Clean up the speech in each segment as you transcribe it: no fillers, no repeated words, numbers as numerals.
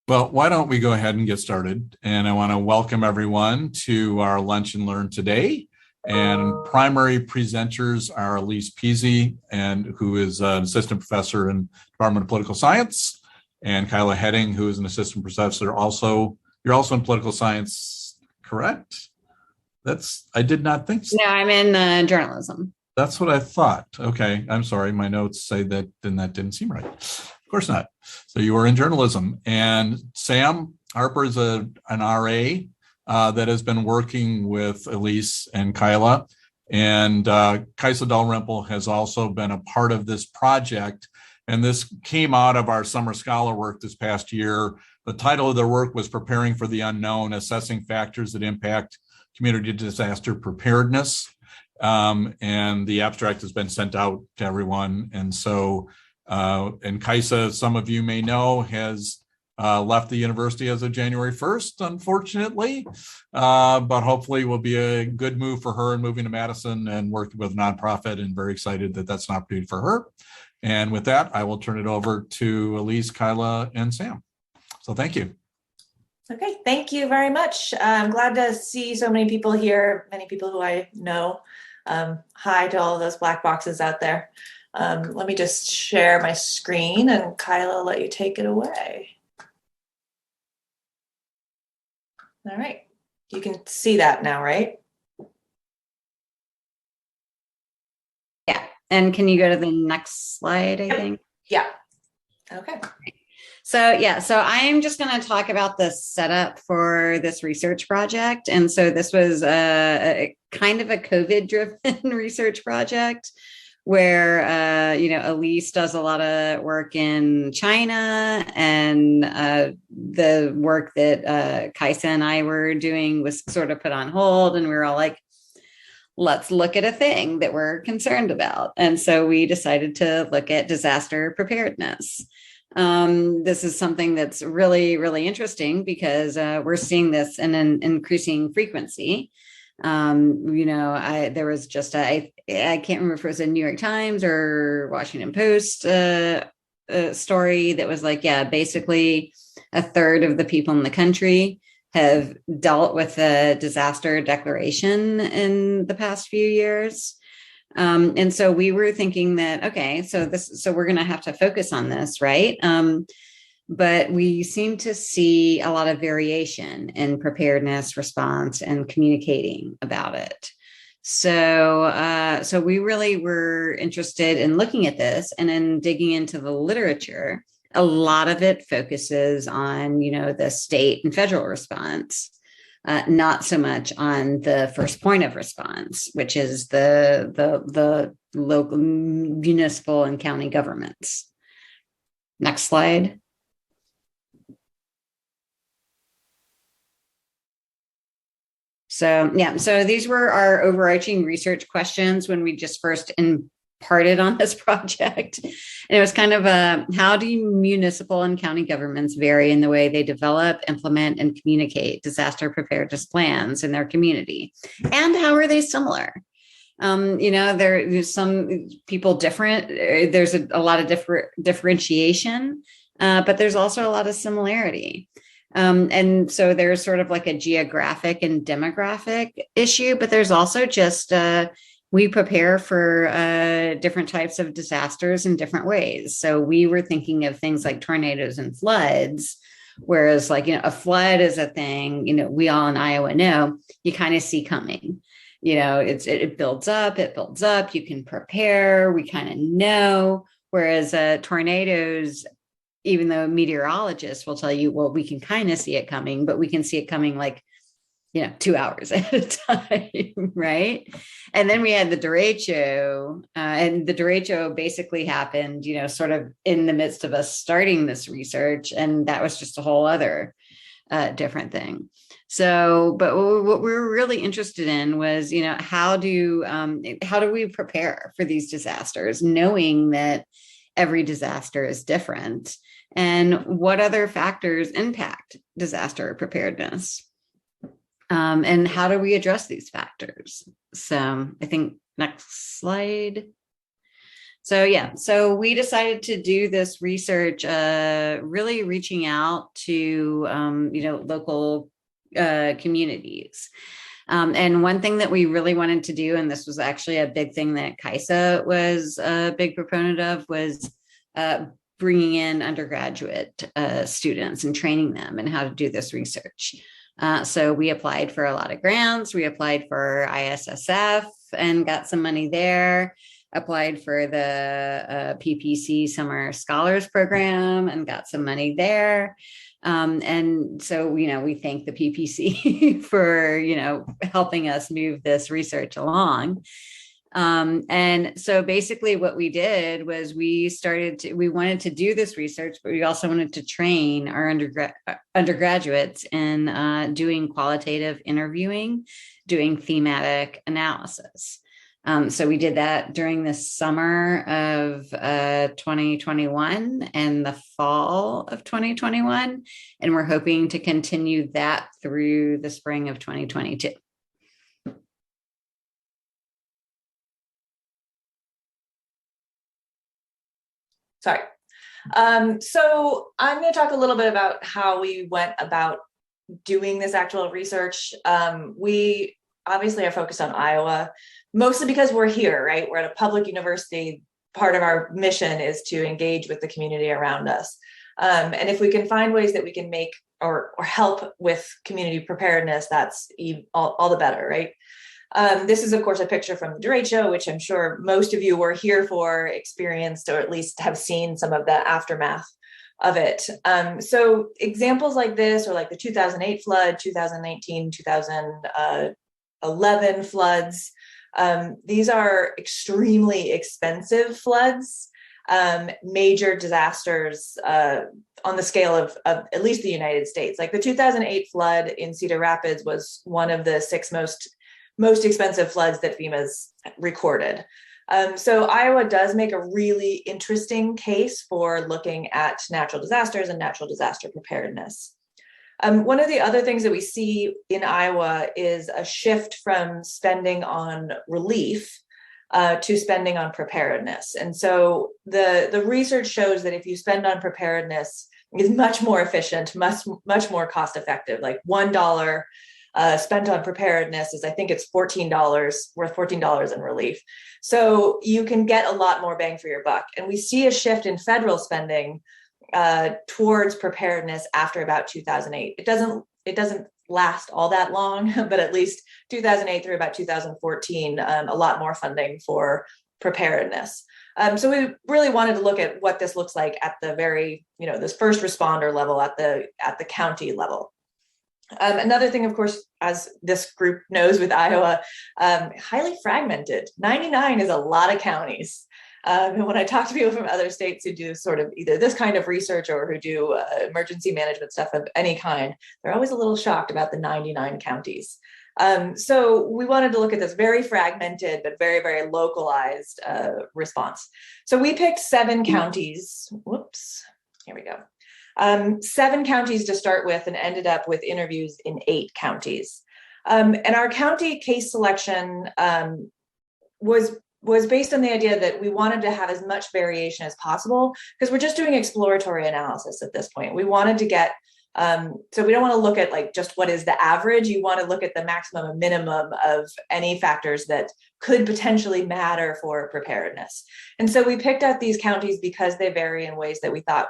Well, why don't we go ahead and get started? And I want to welcome everyone to our Lunch and Learn today. And primary presenters are Elise Pizzi, who is an assistant professor in Department of Political Science, and Kylah Hedding, who is an assistant professor. You're also in political science, correct? I did not think so. No, I'm in journalism. That's what I thought. Okay, I'm sorry. My notes say that, and that didn't seem right. Of course not. So you are in journalism. And Sam Harper is an RA that has been working with Elise and Kylah. And Kaisa Dalrymple has also been a part of this project. And this came out of our summer scholar work this past year. The title of their work was Preparing for the Unknown, Assessing Factors that Impact Community Disaster Preparedness. And the abstract has been sent out to everyone. And so, and Kaisa, some of you may know, has left the university as of January 1st, unfortunately, but hopefully will be a good move for her in moving to Madison and working with a nonprofit, and very excited that that's an opportunity for her. And with that, I will turn it over to Elise, Kylah, and Sam. So thank you. Okay, thank you very much. I'm glad to see so many people here, many people who I know. Hi to all of those black boxes out there. Let me just share my screen, and Kylah, let you take it away. All right, you can see that now, right? Yeah, and can you go to the next slide, I think? Yeah, okay. So I'm just going to talk about the setup for this research project. And so this was a kind of a COVID-driven research project where, Elise does a lot of work in China, and the work that Kaisa and I were doing was sort of put on hold, and we were all like, let's look at a thing that we're concerned about. And so we decided to look at disaster preparedness. This is something that's really, really interesting because we're seeing this in an increasing frequency. There was just I can't remember if it was a New York Times or Washington Post story that was like, yeah, basically a third of the people in the country have dealt with a disaster declaration in the past few years. And so we were thinking that, okay, so we're going to have to focus on this, right? But we seem to see a lot of variation in preparedness, response, and communicating about it. So we really were interested in looking at this and in digging into the literature. A lot of it focuses on, the state and federal response. Not so much on the first point of response, which is the local, municipal, and county governments. Next slide. So these were our overarching research questions when we just first imparted on this project. And it was kind of how do municipal and county governments vary in the way they develop, implement, and communicate disaster preparedness plans in their community? And how are they similar? There's some people different. There's a lot of differentiation, but there's also a lot of similarity. And so there's sort of like a geographic and demographic issue, but there's also just we prepare for different types of disasters in different ways. So we were thinking of things like tornadoes and floods, whereas a flood is a thing, we all in Iowa know you kind of see coming. It builds up, you can prepare, we kind of know. Whereas tornadoes, even though meteorologists will tell you, well, we can kind of see it coming, but we can see it coming 2 hours at a time, right? And then we had the derecho, and the derecho basically happened, sort of in the midst of us starting this research, and that was just a whole other different thing. So, but what we were really interested in was, how do we prepare for these disasters, knowing that every disaster is different, and what other factors impact disaster preparedness? And how do we address these factors? So I think next slide. So we decided to do this research, really reaching out to, local communities. And one thing that we really wanted to do, and this was actually a big thing that Kylah was a big proponent of, was bringing in undergraduate students and training them in how to do this research. So we applied for a lot of grants. We applied for ISSF and got some money there. Applied for the PPC Summer Scholars Program and got some money there. And so, we thank the PPC for, helping us move this research along. And so basically what we did was we wanted to do this research, but we also wanted to train our undergraduates in doing qualitative interviewing, doing thematic analysis. So we did that during the summer of 2021 and the fall of 2021. And we're hoping to continue that through the spring of 2022. Sorry. So I'm going to talk a little bit about how we went about doing this actual research. We obviously are focused on Iowa, mostly because we're here, right? We're at a public university. Part of our mission is to engage with the community around us. And if we can find ways that we can make or help with community preparedness, that's all the better, right? This is, of course, a picture from the derecho, which I'm sure most of you were here for, experienced, or at least have seen some of the aftermath of it. So examples like this, or like the 2008 flood, 2019, 2011 floods, these are extremely expensive floods, major disasters on the scale of at least the United States. Like the 2008 flood in Cedar Rapids was one of the 6 most expensive floods that FEMA's recorded. So Iowa does make a really interesting case for looking at natural disasters and natural disaster preparedness. One of the other things that we see in Iowa is a shift from spending on relief to spending on preparedness. And so the research shows that if you spend on preparedness, it's much more efficient, much more cost effective. Like $1 spent on preparedness is, I think it's $14, worth $14 in relief. So you can get a lot more bang for your buck. And we see a shift in federal spending towards preparedness after about 2008. It doesn't last all that long, but at least 2008 through about 2014, a lot more funding for preparedness. So we really wanted to look at what this looks like at the very, this first responder level, at the county level. Another thing, of course, as this group knows with Iowa, highly fragmented. 99 is a lot of counties. And when I talk to people from other states who do sort of either this kind of research or who do emergency management stuff of any kind, they're always a little shocked about the 99 counties. So we wanted to look at this very fragmented, but very, very localized response. So we picked 7 counties. Whoops, here we go. 7 counties to start with, and ended up with interviews in 8 counties. And our county case selection was based on the idea that we wanted to have as much variation as possible, because we're just doing exploratory analysis at this point. We wanted to get, so we don't want to look at like just what is the average. You want to look at the maximum and minimum of any factors that could potentially matter for preparedness. And so we picked out these counties because they vary in ways that we thought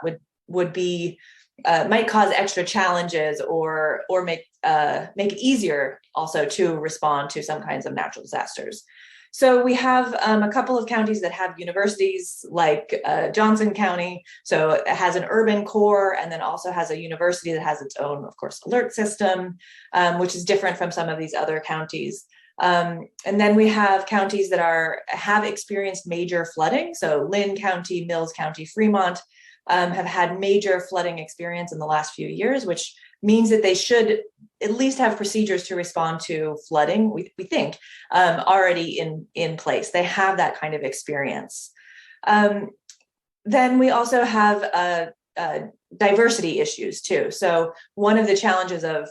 would be might cause extra challenges or make it easier also to respond to some kinds of natural disasters. So we have a couple of counties that have universities, like Johnson County. So it has an urban core, and then also has a university that has its own, of course, alert system, which is different from some of these other counties. And then we have counties that have experienced major flooding. So Lynn County, Mills County, Fremont have had major flooding experience in the last few years, which means that they should at least have procedures to respond to flooding, we think, already in place. They have that kind of experience. Then we also have diversity issues too. So one of the challenges of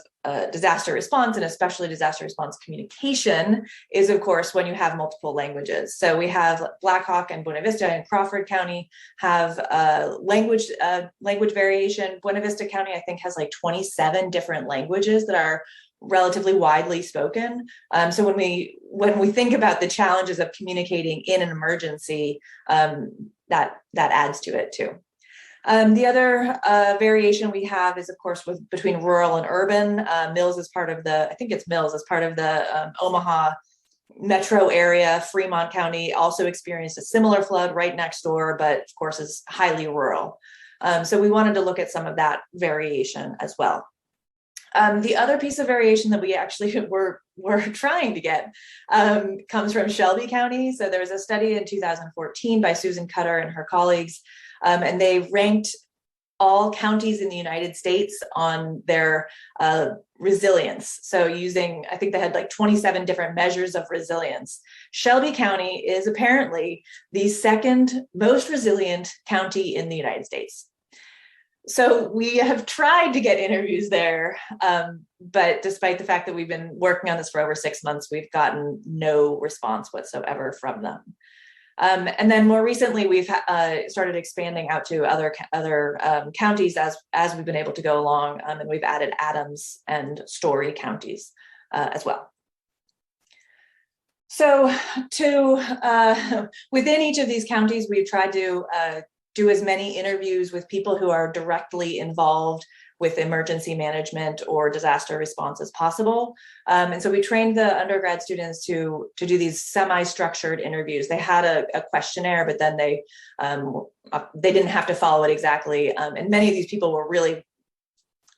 disaster response, and especially disaster response communication, is of course when you have multiple languages. So we have Blackhawk and Buena Vista and Crawford County have language variation. Buena Vista County, I think, has like 27 different languages that are relatively widely spoken. So when we think about the challenges of communicating in an emergency, that adds to it too. The other variation we have is, of course, between rural and urban. Mills is part of the, I think it's Mills, as part of the Omaha metro area. Fremont County also experienced a similar flood right next door, but of course is highly rural. So we wanted to look at some of that variation as well. The other piece of variation that we actually were trying to get comes from Shelby County. So there was a study in 2014 by Susan Cutter and her colleagues, and they ranked all counties in the United States on their resilience. So using, I think they had like 27 different measures of resilience. Shelby County is apparently the second most resilient county in the United States. So we have tried to get interviews there, but despite the fact that we've been working on this for over 6 months, we've gotten no response whatsoever from them. And then more recently, we've started expanding out to other counties as we've been able to go along, and we've added Adams and Story counties as well. So within each of these counties, we've tried to do as many interviews with people who are directly involved with emergency management or disaster response as possible. And so we trained the undergrad students to do these semi-structured interviews. They had a questionnaire, but then they didn't have to follow it exactly. And many of these people were really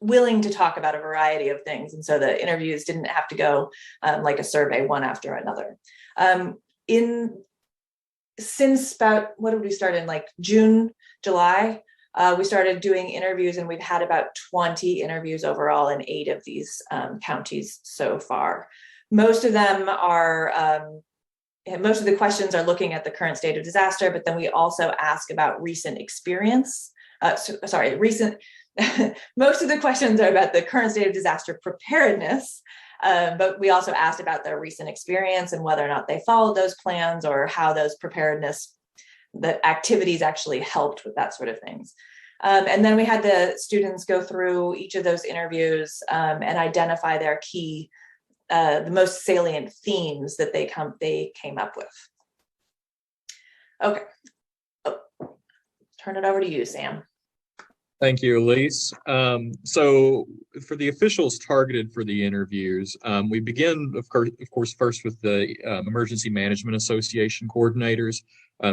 willing to talk about a variety of things. And so the interviews didn't have to go like a survey, one after another. Since about, what did we start in, like June, July, we started doing interviews, and we've had about 20 interviews overall in 8 of these counties so far. Most of them are, most of the questions are looking at the current state of disaster, but then we also ask about recent experience. Most of the questions are about the current state of disaster preparedness. But we also asked about their recent experience and whether or not they followed those plans or how those preparedness, the activities actually helped with that sort of things. And then we had the students go through each of those interviews and identify their key, the most salient themes that they came up with. Okay, turn it over to you, Sam. Thank you, Elise. So for the officials targeted for the interviews, we begin, of course, first with the Emergency Management Association coordinators.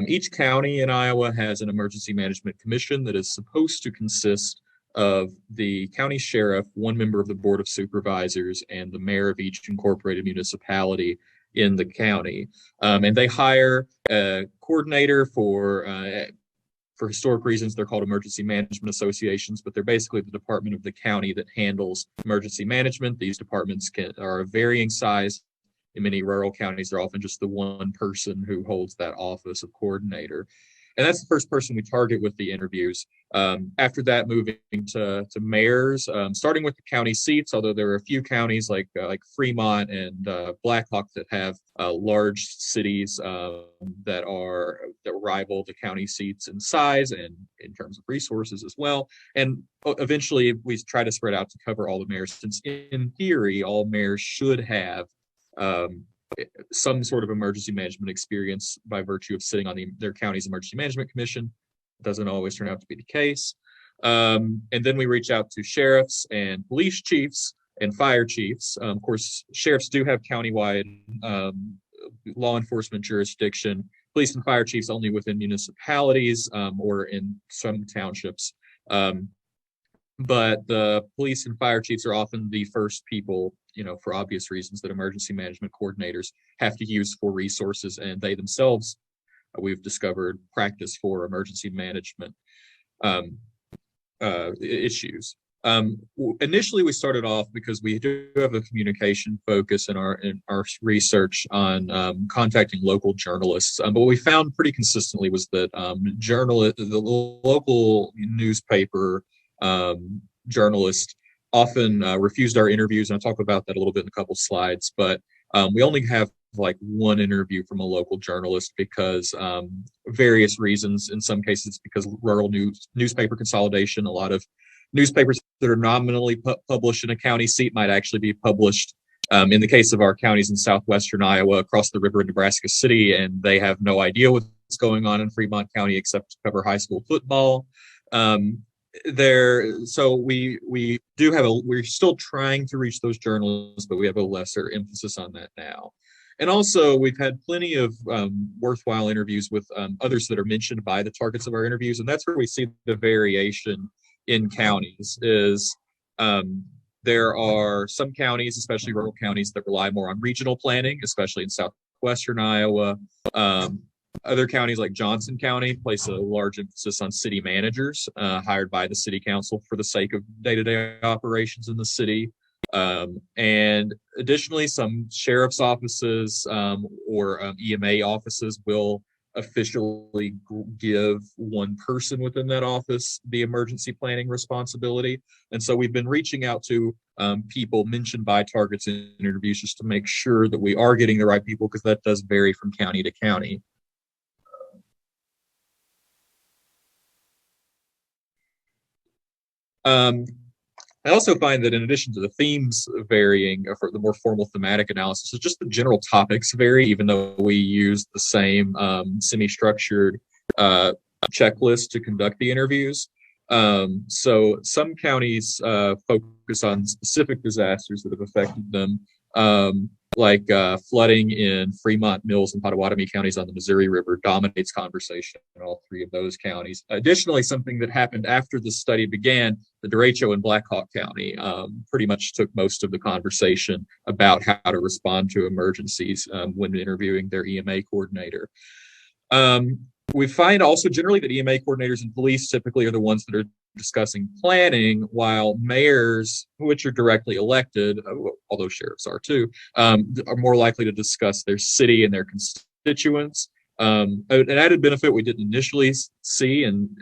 Each county in Iowa has an emergency management commission that is supposed to consist of the county sheriff, one member of the board of supervisors, and the mayor of each incorporated municipality in the county. And they hire a coordinator for historic reasons. They're called emergency management associations, but they're basically the department of the county that handles emergency management. These departments are of varying size. In many rural counties, they're often just the one person who holds that office of coordinator. And that's the first person we target with the interviews. After that, moving to mayors, starting with the county seats, although there are a few counties like Fremont and Blackhawk that have large cities that rival the county seats in size and in terms of resources as well. And eventually, we try to spread out to cover all the mayors, since in theory, all mayors should have some sort of emergency management experience by virtue of sitting on their county's emergency management commission. It doesn't always turn out to be the case. And then we reach out to sheriffs and police chiefs and fire chiefs. Of course, sheriffs do have countywide law enforcement jurisdiction. Police and fire chiefs only within municipalities or in some townships. But the police and fire chiefs are often the first people, for obvious reasons, that emergency management coordinators have to use for resources, and they themselves, we've discovered, practice for emergency management issues. Initially, we started off because we do have a communication focus in our research on contacting local journalists. But what we found pretty consistently was that the local newspaper journalists often refused our interviews, and I'll talk about that a little bit in a couple slides. But we only have like one interview from a local journalist because various reasons. In some cases, because rural newspaper consolidation. A lot of newspapers that are nominally published in a county seat might actually be published in the case of our counties in southwestern Iowa across the river in Nebraska City, and they have no idea what's going on in Fremont County except to cover high school football. So we do have we're still trying to reach those journalists, but we have a lesser emphasis on that now. And also, we've had plenty of worthwhile interviews with others that are mentioned by the targets of our interviews, and that's where we see the variation in counties is there are some counties, especially rural counties, that rely more on regional planning, especially in southwestern Iowa. Other counties like Johnson County place a large emphasis on city managers hired by the city council for the sake of day-to-day operations in the city. And additionally, some sheriff's offices or EMA offices will officially give one person within that office the emergency planning responsibility. And so we've been reaching out to people mentioned by targets in interviews just to make sure that we are getting the right people, because that does vary from county to county. I also find that in addition to the themes varying for the more formal thematic analysis, it's just the general topics vary, even though we use the same semi-structured checklist to conduct the interviews. So some counties focus on specific disasters that have affected them, like flooding in Fremont, Mills, and Pottawatomie counties on the Missouri River dominates conversation in all three of those counties. Additionally, something that happened after the study began, the derecho in Black Hawk County pretty much took most of the conversation about how to respond to emergencies when interviewing their EMA coordinator. We find also generally that EMA coordinators and police typically are the ones that are discussing planning, while mayors, which are directly elected, although sheriffs are too, are more likely to discuss their city and their constituents. An added benefit we didn't initially see in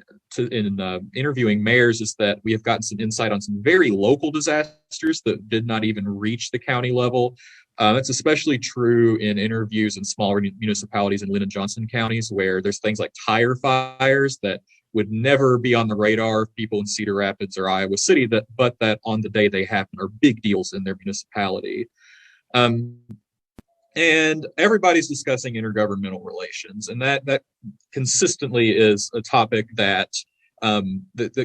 interviewing mayors is that we have gotten some insight on some very local disasters that did not even reach the county level. That's especially true in interviews in smaller municipalities in Linn and Johnson counties, where there's things like tire fires that would never be on the radar of people in Cedar Rapids or Iowa City, but that on the day they happen are big deals in their municipality. And everybody's discussing intergovernmental relations, and that consistently is a topic that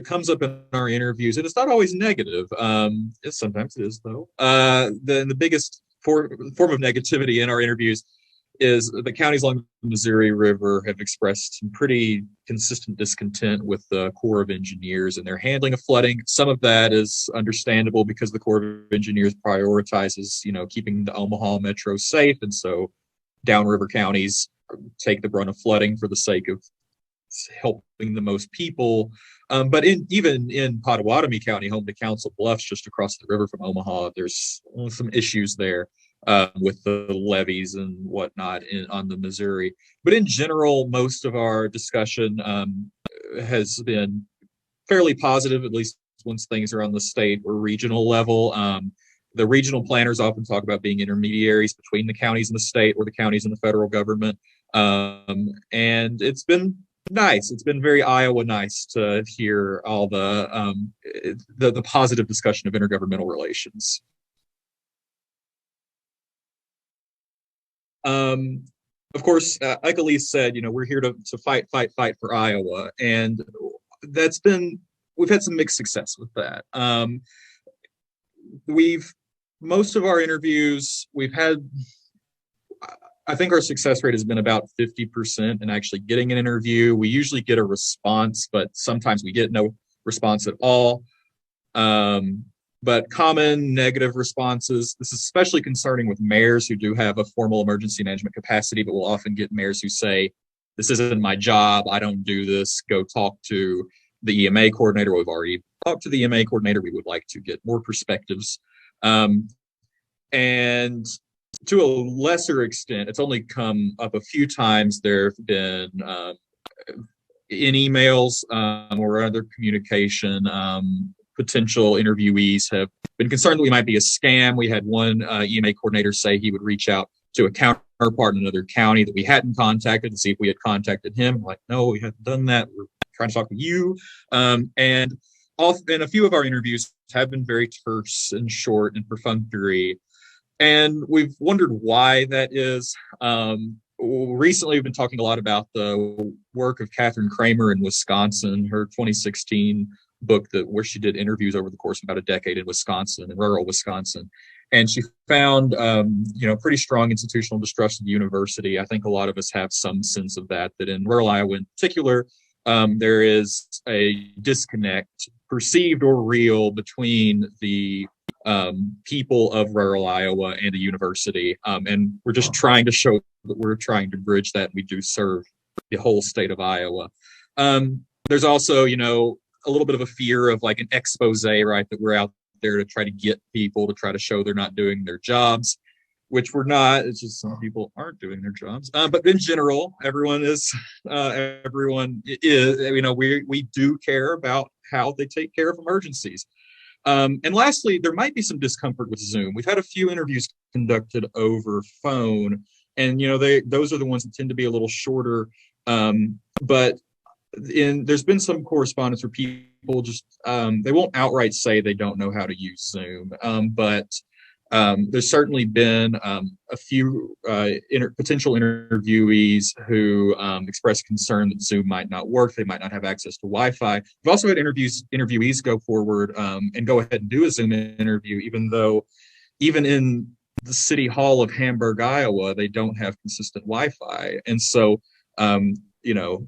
comes up in our interviews, and it's not always negative. Sometimes it is, though. The biggest form of negativity in our interviews is the counties along the Missouri River have expressed some pretty consistent discontent with the Corps of Engineers and their handling of flooding. Some of that is understandable because the Corps of Engineers prioritizes, keeping the Omaha metro safe, and so downriver counties take the brunt of flooding for the sake of helping the most people. But even in Pottawatomie County, home to Council Bluffs, just across the river from Omaha, there's some issues there with the levees and whatnot on the Missouri. But in general, most of our discussion has been fairly positive, at least once things are on the state or regional level. The regional planners often talk about being intermediaries between the counties and the state or the counties and the federal government. And it's been nice. It's been very Iowa nice to hear all the positive discussion of intergovernmental relations. Of course, like Elise said, we're here to fight for Iowa, and we've had some mixed success with that. Most of our interviews, I think our success rate has been about 50% in actually getting an interview. We usually get a response, but sometimes we get no response at all. But common negative responses, this is especially concerning with mayors who do have a formal emergency management capacity, but we'll often get mayors who say, this isn't my job, I don't do this, go talk to the EMA coordinator. We've already talked to the EMA coordinator. We would like to get more perspectives. And to a lesser extent, it's only come up a few times. There have been in emails or other communication, potential interviewees have been concerned that we might be a scam. We had one EMA coordinator say he would reach out to a counterpart in another county that we hadn't contacted to see if we had contacted him. Like, no, we hadn't done that. We're trying to talk to you. And a few of our interviews have been very terse and short and perfunctory. And we've wondered why that is. Recently, we've been talking a lot about the work of Catherine Kramer in Wisconsin, her 2016 book where she did interviews over the course of about a decade in Wisconsin, in rural Wisconsin. And she found, pretty strong institutional distrust of the university. I think a lot of us have some sense of that in rural Iowa in particular, there is a disconnect, perceived or real, between the people of rural Iowa and the university. And we're just trying to show that we're trying to bridge that. We do serve the whole state of Iowa. There's also, a little bit of a fear of like an expose, right? That we're out there to try to get people to try to show they're not doing their jobs, which we're not. It's just some people aren't doing their jobs. But in general, everyone is, we do care about how they take care of emergencies. And lastly, there might be some discomfort with Zoom. We've had a few interviews conducted over phone, and those are the ones that tend to be a little shorter. But there's been some correspondence where people just they won't outright say they don't know how to use Zoom, but there's certainly been a few potential interviewees who expressed concern that Zoom might not work. They might not have access to Wi-Fi. We've also had interviewees go forward and go ahead and do a Zoom interview, even in the city hall of Hamburg, Iowa, they don't have consistent Wi-Fi. And so,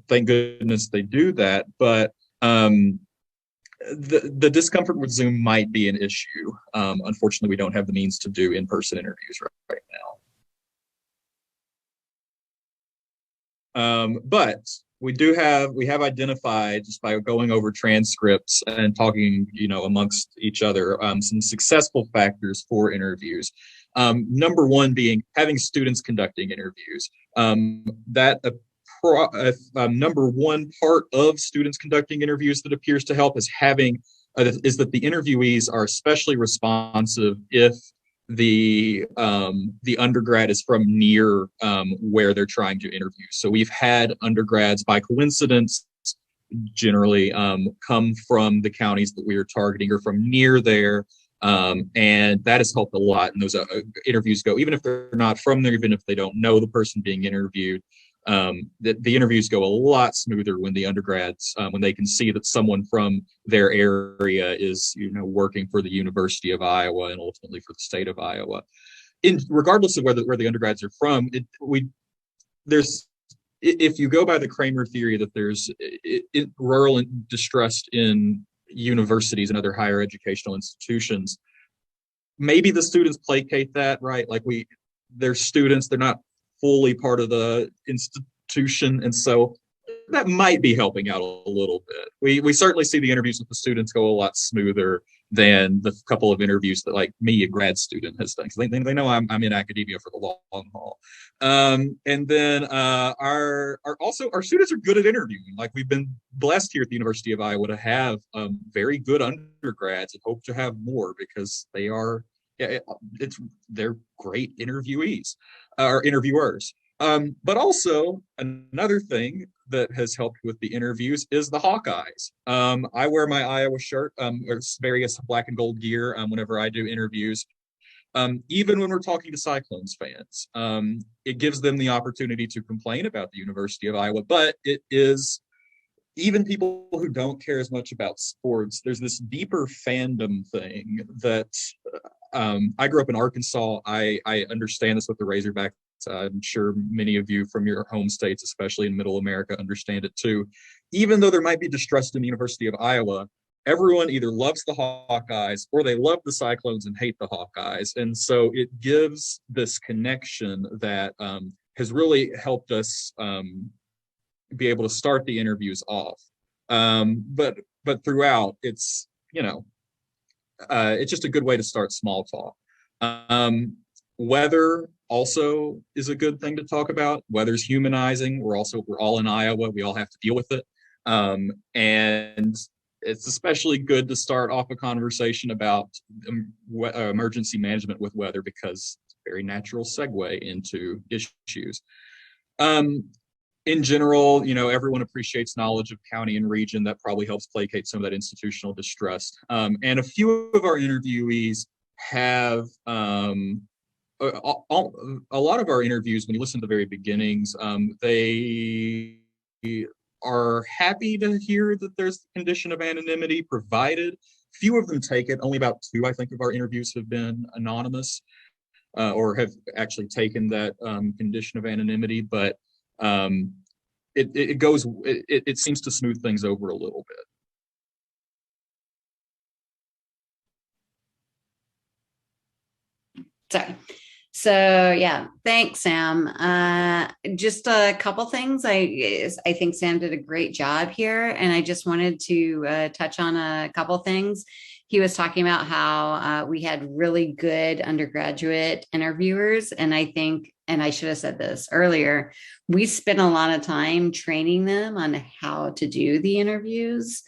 thank goodness they do that. But the discomfort with Zoom might be an issue. Unfortunately, we don't have the means to do in-person interviews right now. But we have identified, just by going over transcripts and talking, amongst each other, some successful factors for interviews. Number one being having students conducting interviews. Number one part of students conducting interviews that appears to help is is that the interviewees are especially responsive if the undergrad is from near where they're trying to interview. So we've had undergrads, by coincidence, generally come from the counties that we are targeting or from near there. And that has helped a lot. And those interviews go, even if they're not from there, even if they don't know the person being interviewed, the interviews go a lot smoother when the undergrads, when they can see that someone from their area is, working for the University of Iowa and ultimately for the state of Iowa. Regardless of where the undergrads are from, if you go by the Kramer theory that there's rural distrust in universities and other higher educational institutions, maybe the students placate that, right? Like they're students, they're not fully part of the institution, and so that might be helping out a little bit. We certainly see the interviews with the students go a lot smoother than the couple of interviews that, like me, a grad student, has done, because they know I'm in academia for the long haul. And then our students are good at interviewing. Like, we've been blessed here at the University of Iowa to have very good undergrads, and hope to have more, because they're great interviewees or interviewers. But also another thing that has helped with the interviews is the Hawkeyes. I wear my Iowa shirt, or various black and gold gear, whenever I do interviews. Even when we're talking to Cyclones fans, it gives them the opportunity to complain about the University of Iowa, but it is, even people who don't care as much about sports, there's this deeper fandom thing that I grew up in Arkansas. I understand this with the Razorbacks. I'm sure many of you from your home states, especially in Middle America, understand it too. Even though there might be distrust in the University of Iowa, everyone either loves the Hawkeyes or they love the Cyclones and hate the Hawkeyes. And so it gives this connection that has really helped us be able to start the interviews off. But throughout, it's, it's just a good way to start small talk. Weather also is a good thing to talk about. Weather's humanizing. We're all in Iowa. We all have to deal with it. And it's especially good to start off a conversation about emergency management with weather, because it's a very natural segue into issues. In general, everyone appreciates knowledge of county and region. That probably helps placate some of that institutional distrust. And a few of our interviewees have a lot of our interviews, when you listen to the very beginnings, they are happy to hear that there's the condition of anonymity provided. Few of them take it. Only about 2, I think, of our interviews have been anonymous, or have actually taken that condition of anonymity. But it seems to smooth things over a little bit. Sorry. So yeah, thanks, Sam. Just a couple things. I think Sam did a great job here, and I just wanted to touch on a couple things. He was talking about how we had really good undergraduate interviewers, and I think, and I should have said this earlier, we spent a lot of time training them on how to do the interviews.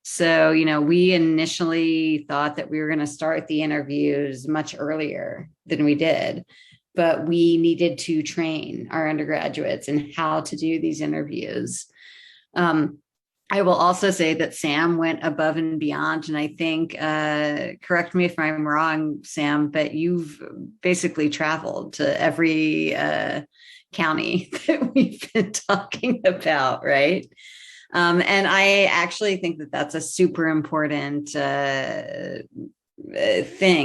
So, we initially thought that we were going to start the interviews much earlier than we did, but we needed to train our undergraduates in how to do these interviews. I will also say that Sam went above and beyond, and I think, correct me if I'm wrong, Sam, but you've basically traveled to every county that we've been talking about, right? And I actually think that that's a super important thing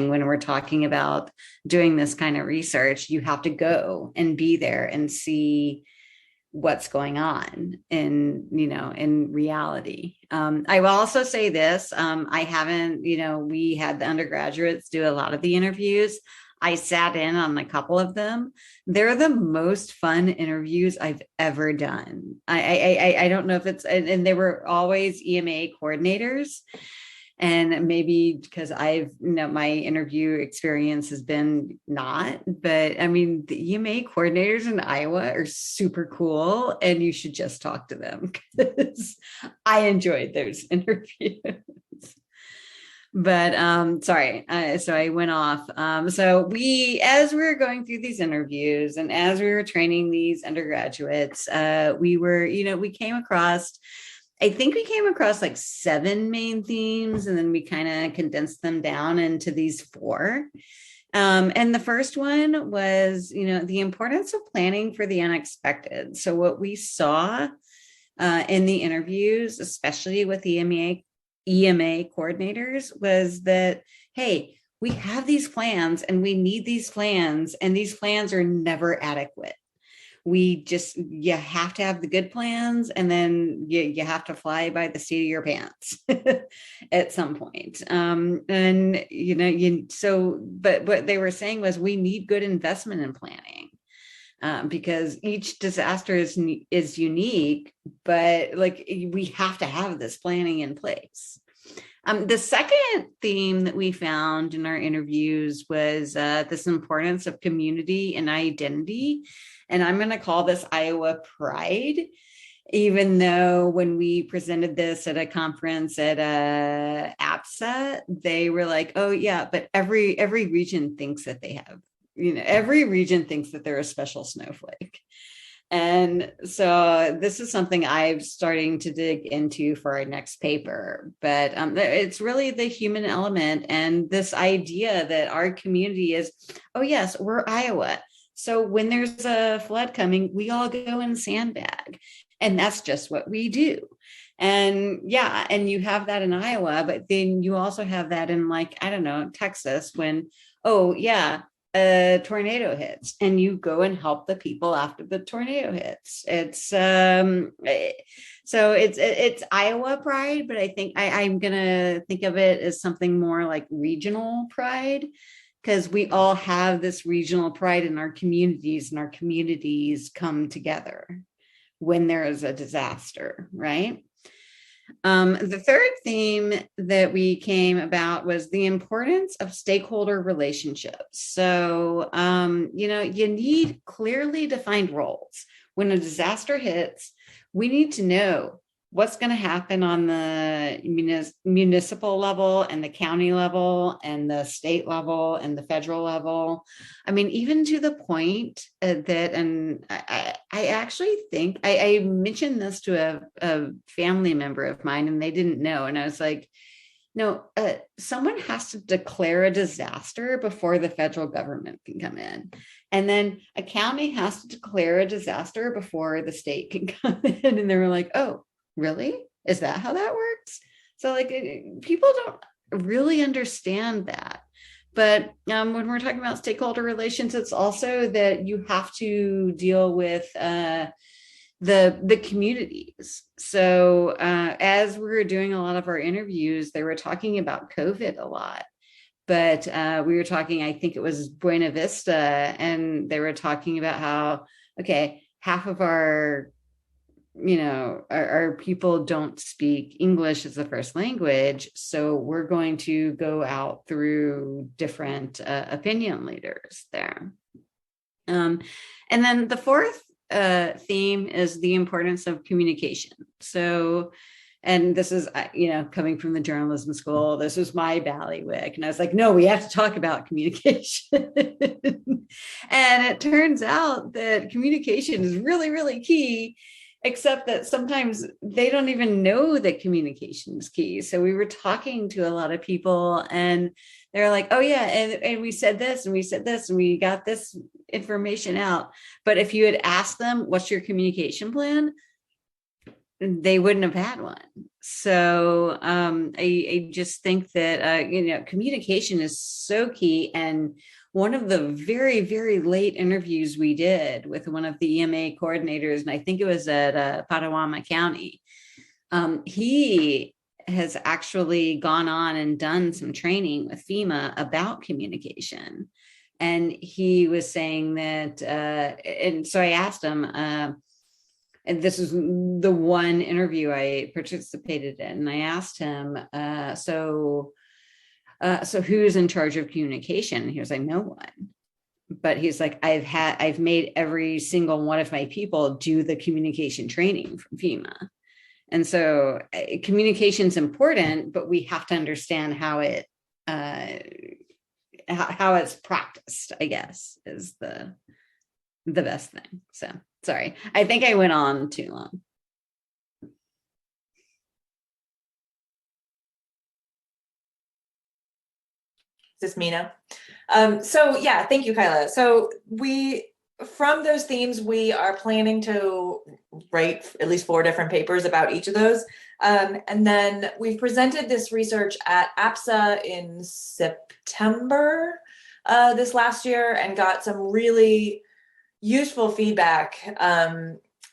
when we're talking about doing this kind of research. You have to go and be there and see what's going on in reality. I will also say this, I haven't, we had the undergraduates do a lot of the interviews. I sat in on a couple of them. They're the most fun interviews I've ever done. I don't know if it's, and they were always EMA coordinators. And maybe because my interview experience has been not, but I mean, the EMA coordinators in Iowa are super cool, and you should just talk to them, because I enjoyed those interviews. But sorry, so I went off. So as we were going through these interviews, and as we were training these undergraduates, we came across, I think we came across like 7 main themes, and then we kind of condensed them down into these 4. And the first one was, the importance of planning for the unexpected. So what we saw in the interviews, especially with the EMA coordinators, was that, hey, we have these plans and we need these plans, and these plans are never adequate. You have to have the good plans, and then you have to fly by the seat of your pants at some point. But what they were saying was, we need good investment in planning. Because each disaster is unique, but we have to have this planning in place. The second theme that we found in our interviews was this importance of community and identity. And I'm going to call this Iowa pride, even though when we presented this at a conference at APSA, they were like, oh yeah, but every region thinks that they have, every region thinks that they're a special snowflake. And so this is something I'm starting to dig into for our next paper, but it's really the human element, and this idea that our community is, oh yes, we're Iowa. So when there's a flood coming, we all go and sandbag, and that's just what we do. And yeah, and you have that in Iowa, but then you also have that in, Texas, when, oh yeah, a tornado hits, and you go and help the people after the tornado hits. It's so it's Iowa pride, but I think I'm gonna think of it as something more like regional pride, because we all have this regional pride in our communities, and our communities come together when there is a disaster, right? The third theme that we came about was the importance of stakeholder relationships. So, you need clearly defined roles. When a disaster hits, we need to know what's going to happen on the municipal level and the county level and the state level and the federal level. I mean, even to the point that, and I actually think I mentioned this to a family member of mine and they didn't know. And I was like, no, someone has to declare a disaster before the federal government can come in. And then a county has to declare a disaster before the state can come in. And they were like, oh, really? Is that how that works? So like people don't really understand that. But when we're talking about stakeholder relations, it's also that you have to deal with the communities. So as we were doing a lot of our interviews, they were talking about COVID a lot. But we were talking, I think it was Buena Vista, and they were talking about how, okay, half of our people don't speak English as a first language. So we're going to go out through different opinion leaders there. And then the fourth theme is the importance of communication. So, and this is, coming from the journalism school, this was my ballywick. And I was like, no, we have to talk about communication. And it turns out that communication is really, really key, except that sometimes they don't even know that communication is key. So we were talking to a lot of people and they're like, oh yeah, and we said this and we said this and we got this information out. But if you had asked them, what's your communication plan? They wouldn't have had one. So I just think that, communication is so key. And one of the very, very late interviews we did with one of the EMA coordinators, and I think it was at Pataguama County, he has actually gone on and done some training with FEMA about communication. And he was saying that, and so I asked him, and this is the one interview I participated in, and I asked him, so who's in charge of communication? And he was like, no one. But he's like, I've made every single one of my people do the communication training from FEMA. And so communication is important, but we have to understand how it's practiced, I guess, is the best thing. So sorry, I think I went on too long. Is this me now? So yeah, thank you, Kylah. So from those themes, we are planning to write at least 4 different papers about each of those. And then we've presented this research at APSA in September this last year and got some really useful feedback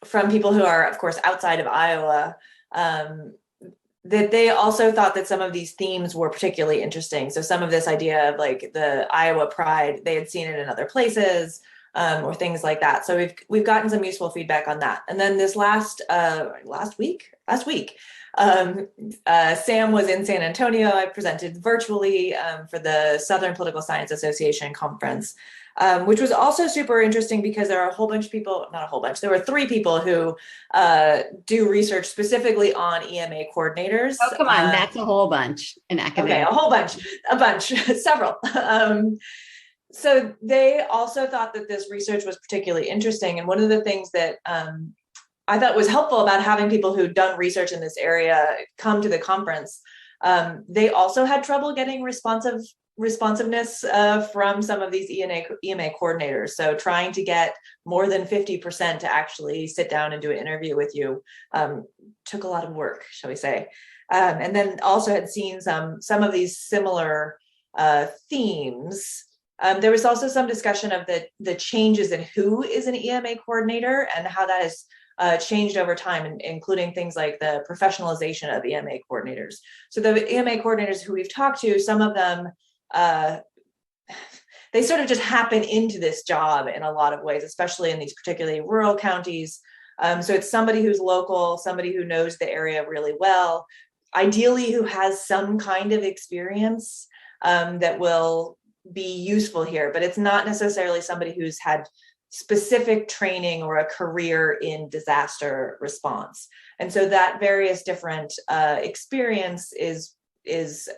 from people who are, of course, outside of Iowa, that they also thought that some of these themes were particularly interesting. So some of this idea of like the Iowa pride, they had seen it in other places, or things like that. So we've gotten some useful feedback on that. And then this last week, Sam was in San Antonio. I presented virtually for the Southern Political Science Association conference, which was also super interesting because there are a whole bunch of people, not a whole bunch, there were 3 people who do research specifically on EMA coordinators. Oh, come on, that's a whole bunch in academia. Okay, a bunch, several. So they also thought that this research was particularly interesting. And one of the things that I thought was helpful about having people who'd done research in this area come to the conference, they also had trouble getting responsiveness from some of these EMA coordinators. So trying to get more than 50% to actually sit down and do an interview with you took a lot of work, shall we say. And then also had seen some of these similar themes. There was also some discussion of the changes in who is an EMA coordinator and how that has changed over time, including things like the professionalization of EMA coordinators. So the EMA coordinators who we've talked to, some of them, they sort of just happen into this job in a lot of ways, especially in these particularly rural counties. So it's somebody who's local, somebody who knows the area really well, ideally who has some kind of experience that will be useful here, but it's not necessarily somebody who's had specific training or a career in disaster response. And so that various different experience is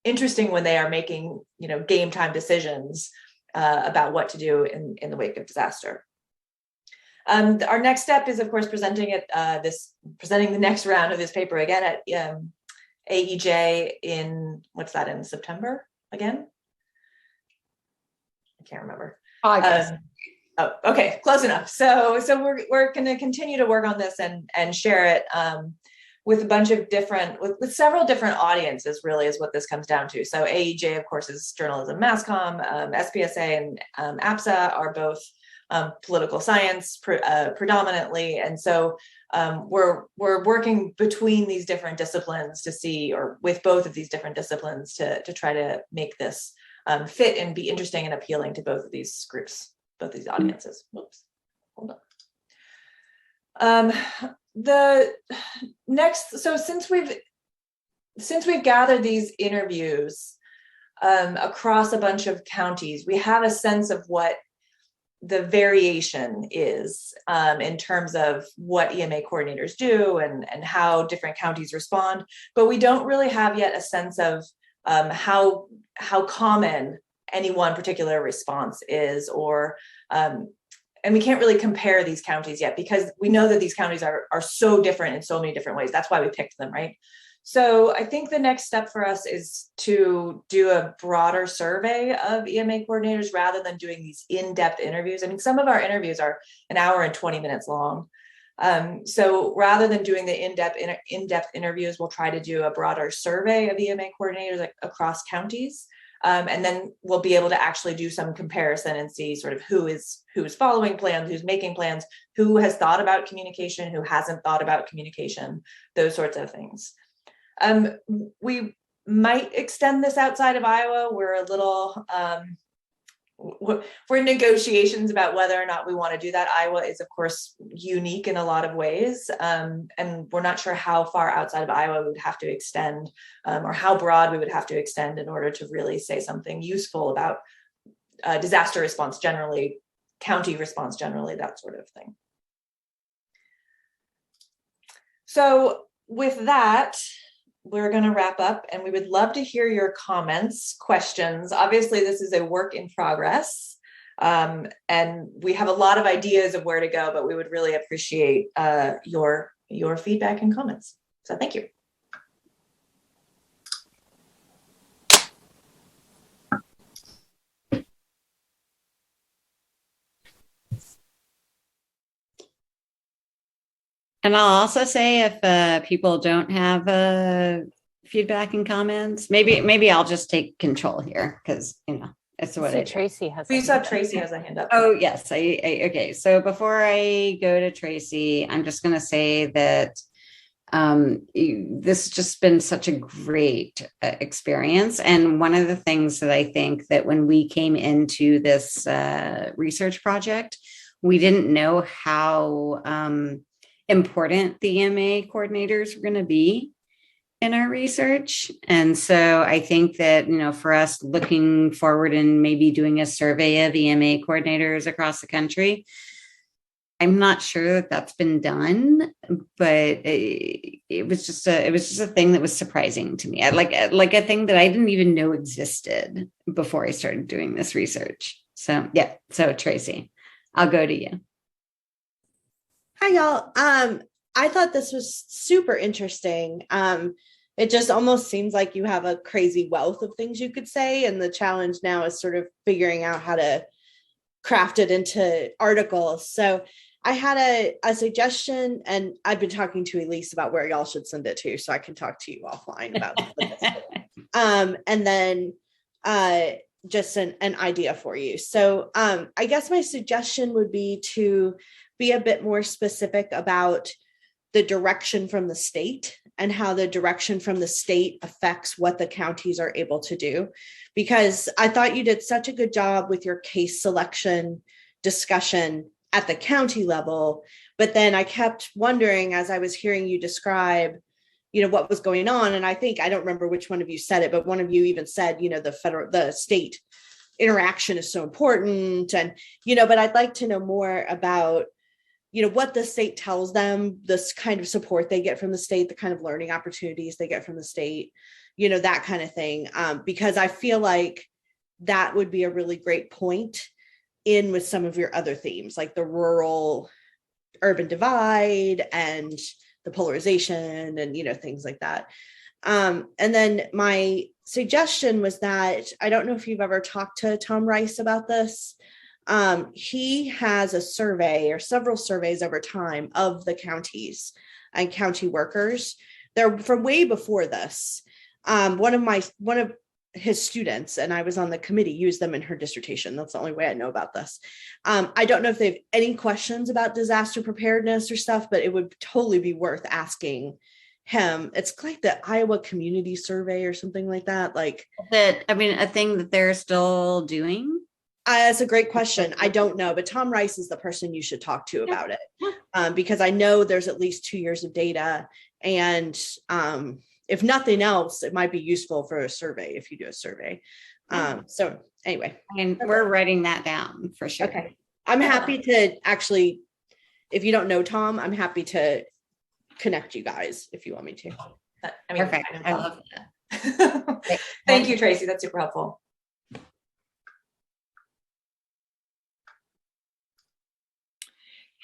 interesting when they are making, game time decisions about what to do in the wake of disaster. Our next step is, of course, presenting the next round of this paper again at AEJ in September again? I can't remember. August. Oh, okay, close enough. So we're going to continue to work on this and share it with a bunch of with several different audiences. Really, is what this comes down to. So AEJ, of course, is journalism, mass comm. SPSA and APSA are both political science predominantly, and so we're working between these different disciplines to see, or with both of these different disciplines to try to make this fit and be interesting and appealing to both of these groups, both these audiences. Whoops, hold on. The next, so since we've gathered these interviews across a bunch of counties, we have a sense of what the variation is in terms of what EMA coordinators do and how different counties respond, but we don't really have yet a sense of how common any one particular response is, or and we can't really compare these counties yet because we know that these counties are so different in so many different ways. That's why we picked them, right? So I think the next step for us is to do a broader survey of EMA coordinators rather than doing these in-depth interviews. I mean, some of our interviews are an hour and 20 minutes long. So rather than doing the in-depth interviews, we'll try to do a broader survey of EMA coordinators across counties. And then we'll be able to actually do some comparison and see sort of who is following plans, who's making plans, who has thought about communication, who hasn't thought about communication, those sorts of things. We might extend this outside of Iowa. We're a little, we're in negotiations about whether or not we want to do that. Iowa is, of course, unique in a lot of ways. And we're not sure how far outside of Iowa we would have to extend, or how broad we would have to extend in order to really say something useful about disaster response generally, county response generally, that sort of thing. So with that, we're going to wrap up, and we would love to hear your comments, questions. Obviously, this is a work in progress, and we have a lot of ideas of where to go, but we would really appreciate your feedback and comments. So thank you. And I'll also say if people don't have feedback and comments, maybe I'll just take control here because it's what I do. Tracy has. We saw Tracy has a hand up. Oh yes, okay. So before I go to Tracy, I'm just going to say that this has just been such a great experience, and one of the things that I think that when we came into this research project, we didn't know how important the EMA coordinators were going to be in our research. And so I think that, for us looking forward and maybe doing a survey of EMA coordinators across the country, I'm not sure that that's been done, but it was just a thing that was surprising to me. Like a thing that I didn't even know existed before I started doing this research. So yeah. So Tracy, I'll go to you. Hi, y'all. I thought this was super interesting. It just almost seems like you have a crazy wealth of things you could say. And the challenge now is sort of figuring out how to craft it into articles. So I had a suggestion, and I've been talking to Elise about where y'all should send it to, so I can talk to you offline about this. And then just an idea for you. So I guess my suggestion would be to be a bit more specific about the direction from the state and how the direction from the state affects what the counties are able to do. Because I thought you did such a good job with your case selection discussion at the county level. But then I kept wondering, as I was hearing you describe, what was going on. And I don't remember which one of you said it, but one of you even said, the state interaction is so important. And, but I'd like to know more about, what the state tells them, this kind of support they get from the state, the kind of learning opportunities they get from the state, that kind of thing. Because I feel like that would be a really great point in with some of your other themes, like the rural urban divide and the polarization and, things like that. And then my suggestion was that, I don't know if you've ever talked to Tom Rice about this. He has a survey or several surveys over time of the counties and county workers. They're from way before this. One of his students, and I was on the committee, used them in her dissertation. That's the only way I know about this. I don't know if they have any questions about disaster preparedness or stuff, but it would totally be worth asking him. It's like the Iowa Community Survey or something like that. Like that, a thing that they're still doing. That's a great question. I don't know, but Tom Rice is the person you should talk to about it, because I know there's at least 2 years of data, and if nothing else, it might be useful for a survey if you do a survey. So anyway, and we're writing that down for sure. Okay, I'm happy to actually, if you don't know Tom, I'm happy to connect you guys if you want me to. Perfect. I love that. Thank you, Tracy. That's super helpful.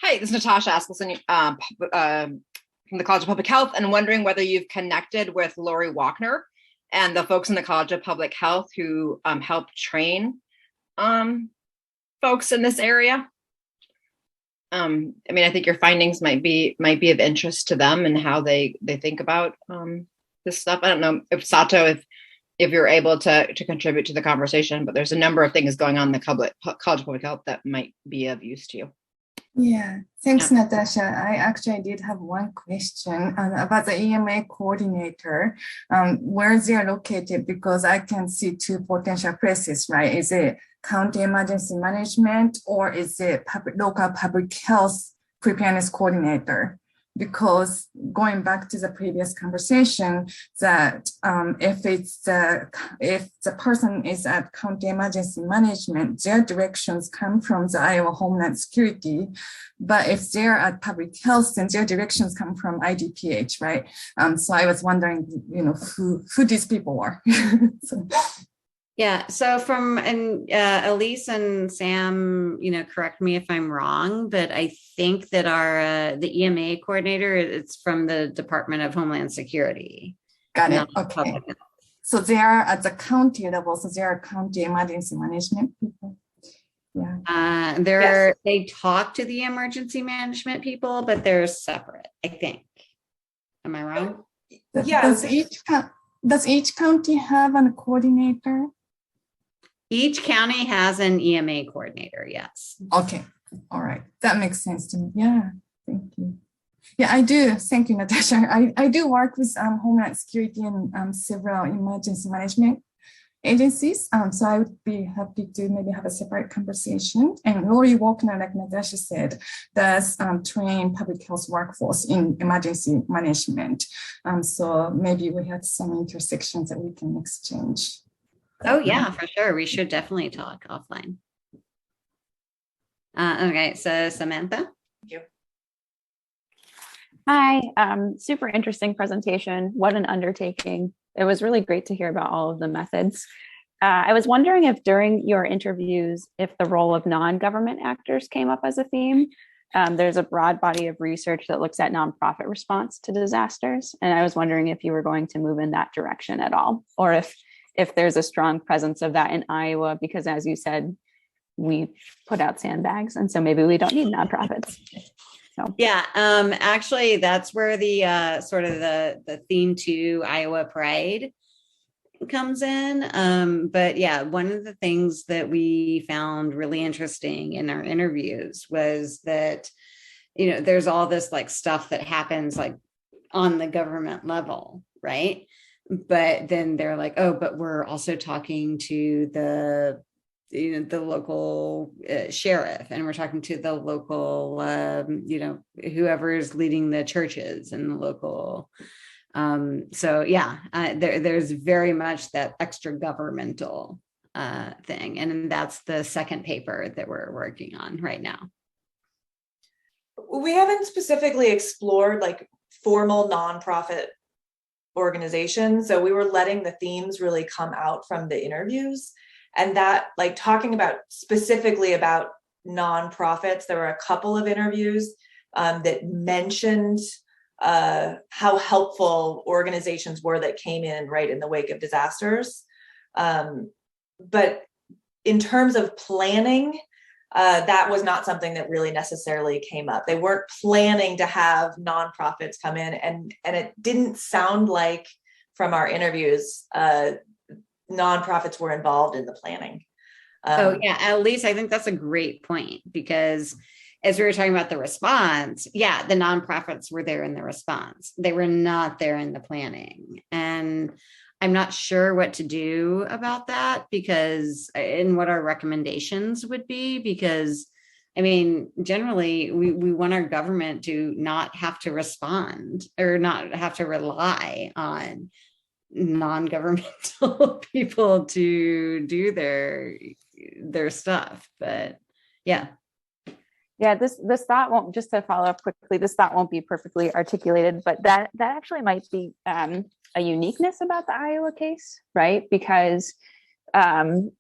Hi, this is Natasha Askelson from the College of Public Health, and wondering whether you've connected with Lori Walkner and the folks in the College of Public Health who help train folks in this area. I think your findings might be of interest to them and how they think about this stuff. I don't know if Sato, if you're able to contribute to the conversation, but there's a number of things going on in the College of Public Health that might be of use to you. Yeah, thanks, Natasha. I actually did have one question about the EMA coordinator, where they are located, because I can see two potential places, right? Is it county emergency management, or is it local public health preparedness coordinator? Because going back to the previous conversation, that if the person is at county emergency management, their directions come from the Iowa Homeland Security. But if they're at public health, then their directions come from IDPH, right? So I was wondering, who these people are. So. Yeah. So Elise and Sam, correct me if I'm wrong, but I think that the EMA coordinator, it's from the Department of Homeland Security. Got it. Okay. So they are at the county level. So they are county emergency management people. Yeah. They talk to the emergency management people, but they're separate, I think. Am I wrong? Yeah. Does each county have a coordinator? Each county has an EMA coordinator, yes. Okay, all right. That makes sense to me. Yeah, thank you. Yeah, I do. Thank you, Natasha. I do work with Homeland Security and several emergency management agencies. So I would be happy to maybe have a separate conversation. And Lori Walkner, like Natasha said, does train public health workforce in emergency management. So maybe we have some intersections that we can exchange. Oh yeah, for sure. We should definitely talk offline. Okay, so Samantha. Thank you. Hi, super interesting presentation. What an undertaking. It was really great to hear about all of the methods. I was wondering if during your interviews, if the role of non-government actors came up as a theme. There's a broad body of research that looks at nonprofit response to disasters. And I was wondering if you were going to move in that direction at all, or if there's a strong presence of that in Iowa, because as you said, we put out sandbags, and so maybe we don't need nonprofits. So yeah, actually, that's where the sort of the theme to Iowa Pride comes in. But yeah, one of the things that we found really interesting in our interviews was that there's all this like stuff that happens like on the government level, right? But then they're like, oh, but we're also talking to the the local sheriff, and we're talking to the local, whoever is leading the churches and the local. So yeah, there's very much that extra governmental thing, and that's the second paper that we're working on right now. We haven't specifically explored like formal nonprofit organizations, so we were letting the themes really come out from the interviews, and that, like, talking about specifically about nonprofits, there were a couple of interviews that mentioned how helpful organizations were that came in right in the wake of disasters, but in terms of planning, that was not something that really necessarily came up. They weren't planning to have nonprofits come in, and it didn't sound like from our interviews nonprofits were involved in the planning. Oh yeah, Elise, I think that's a great point, because as we were talking about the response, yeah, the nonprofits were there in the response. They were not there in the planning. And I'm not sure what to do about that, because, and what our recommendations would be, because I mean, generally we want our government to not have to respond or not have to rely on non-governmental people to do their stuff. But yeah. Yeah, this thought won't, just to follow up quickly, this thought won't be perfectly articulated, but that actually might be a uniqueness about the Iowa case, right? Because again,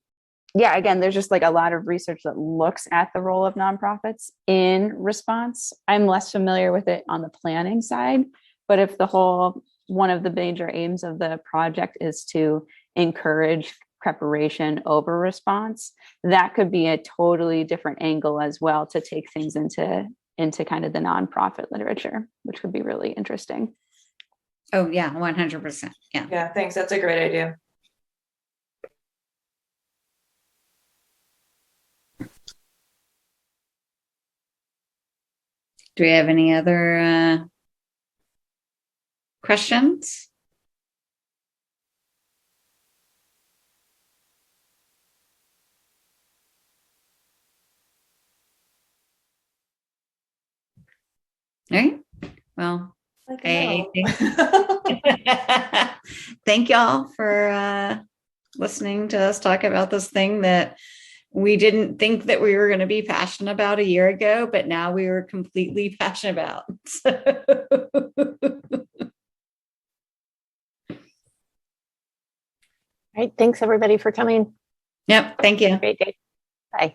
there's just like a lot of research that looks at the role of nonprofits in response. I'm less familiar with it on the planning side, but if one of the major aims of the project is to encourage preparation over response, that could be a totally different angle as well to take things into kind of the nonprofit literature, which would be really interesting. Oh yeah, 100%. Yeah. Yeah, thanks. That's a great idea. Do we have any other questions? All right. Well, thank y'all for listening to us talk about this thing that we didn't think that we were going to be passionate about a year ago, but now we were completely passionate about. All right. Thanks everybody for coming. Yep. Thank you. Great day. Bye.